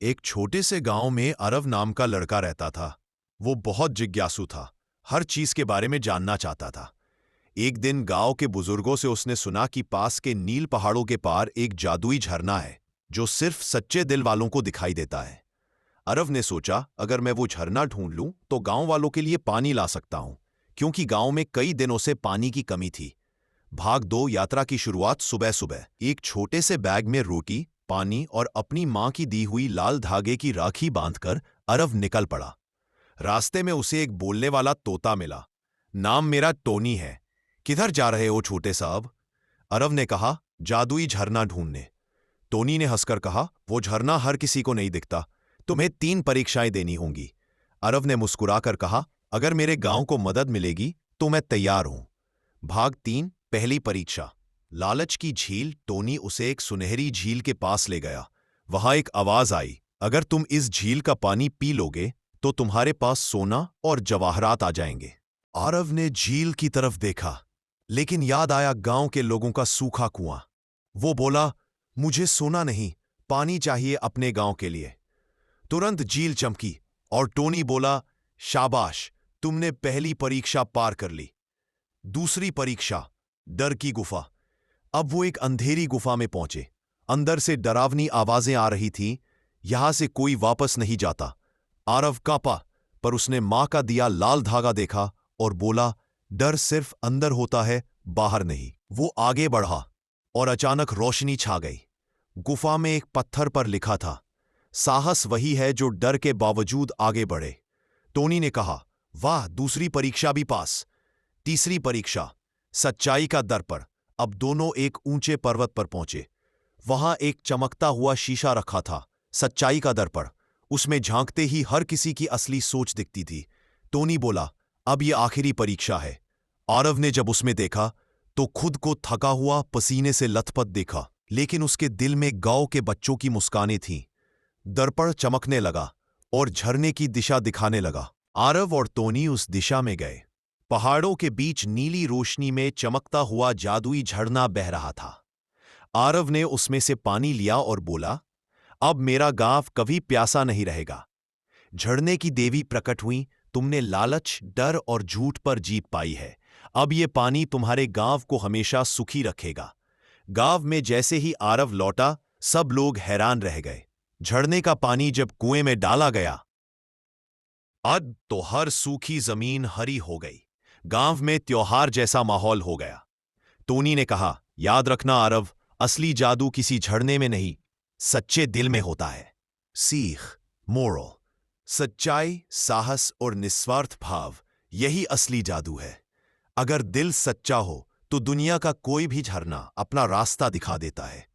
एक छोटे से गांव में अरव नाम का लड़का रहता था। वो बहुत जिज्ञासु था, हर चीज के बारे में जानना चाहता था। एक दिन गांव के बुजुर्गों से उसने सुना कि पास के नील पहाड़ों के पार एक जादुई झरना है जो सिर्फ सच्चे दिल वालों को दिखाई देता है। अरव ने सोचा, अगर मैं वो झरना ढूंढ लूं तो गांव वालों के लिए पानी ला सकता हूं, क्योंकि गांव में कई दिनों से पानी की कमी थी। भाग 2 यात्रा की शुरुआत सुबह सुबह एक छोटे से बैग में रोटी, पानी और अपनी मां की दी हुई लाल धागे की राखी बांधकर अरव निकल पड़ा। रास्ते में उसे एक बोलने वाला तोता मिला। नाम मेरा टोनी है। किधर जा रहे हो छोटे साहब? अरव ने कहा, जादुई झरना ढूंढने। टोनी ने हंसकर कहा, वो झरना हर किसी को नहीं दिखता, तुम्हें 3 परीक्षाएं देनी होंगी। अरव ने मुस्कुराकर कहा, अगर मेरे गांव को मदद मिलेगी तो मैं तैयार हूं। भाग 3 पहली परीक्षा। लालच की झील। टोनी उसे एक सुनहरी झील के पास ले गया। वहां एक आवाज आई, अगर तुम इस झील का पानी पी लोगे तो तुम्हारे पास सोना और जवाहरात आ जाएंगे। आरव ने झील की तरफ देखा, लेकिन याद आया गांव के लोगों का सूखा कुआं। वो बोला, मुझे सोना नहीं, पानी चाहिए अपने गांव के लिए। तुरंत झील चमकी और टोनी बोला, शाबाश, तुमने पहली परीक्षा पार कर ली। दूसरी परीक्षा, डर की गुफा। अब वो एक अंधेरी गुफा में पहुंचे। अंदर से डरावनी आवाजें आ रही थीं, यहां से कोई वापस नहीं जाता। आरव कांपा, पर उसने मां का दिया लाल धागा देखा और बोला, डर सिर्फ अंदर होता है, बाहर नहीं। वो आगे बढ़ा और अचानक रोशनी छा गई। गुफा में एक पत्थर पर लिखा था, साहस वही है जो डर के बावजूद आगे बढ़े। टोनी ने कहा, वाह, दूसरी परीक्षा भी पास। तीसरी परीक्षा, सच्चाई का दर्पण। अब दोनों एक ऊंचे पर्वत पर पहुंचे। वहां एक चमकता हुआ शीशा रखा था, सच्चाई का दर्पण। उसमें झांकते ही हर किसी की असली सोच दिखती थी। टोनी बोला, अब यह आखिरी परीक्षा है। आरव ने जब उसमें देखा तो खुद को थका हुआ, पसीने से लथपथ देखा, लेकिन उसके दिल में गांव के बच्चों की मुस्कानें थीं। दर्पण चमकने लगा और झरने की दिशा दिखाने लगा। आरव और टोनी उस दिशा में गए। पहाड़ों के बीच नीली रोशनी में चमकता हुआ जादुई झरना बह रहा था। आरव ने उसमें से पानी लिया और बोला, अब मेरा गांव कभी प्यासा नहीं रहेगा। झरने की देवी प्रकट हुई, तुमने लालच, डर और झूठ पर जीत पाई है। अब ये पानी तुम्हारे गांव को हमेशा सुखी रखेगा। गांव में जैसे ही आरव लौटा, सब लोग हैरान रह गए। झरने का पानी जब कुएं में डाला गया, अब तो हर सूखी जमीन हरी हो गई। गांव में त्योहार जैसा माहौल हो गया। टोनी ने कहा, याद रखना आरव, असली जादू किसी झरने में नहीं, सच्चे दिल में होता है। सीख, मोरल, सच्चाई, साहस और निस्वार्थ भाव, यही असली जादू है। अगर दिल सच्चा हो तो दुनिया का कोई भी झरना अपना रास्ता दिखा देता है।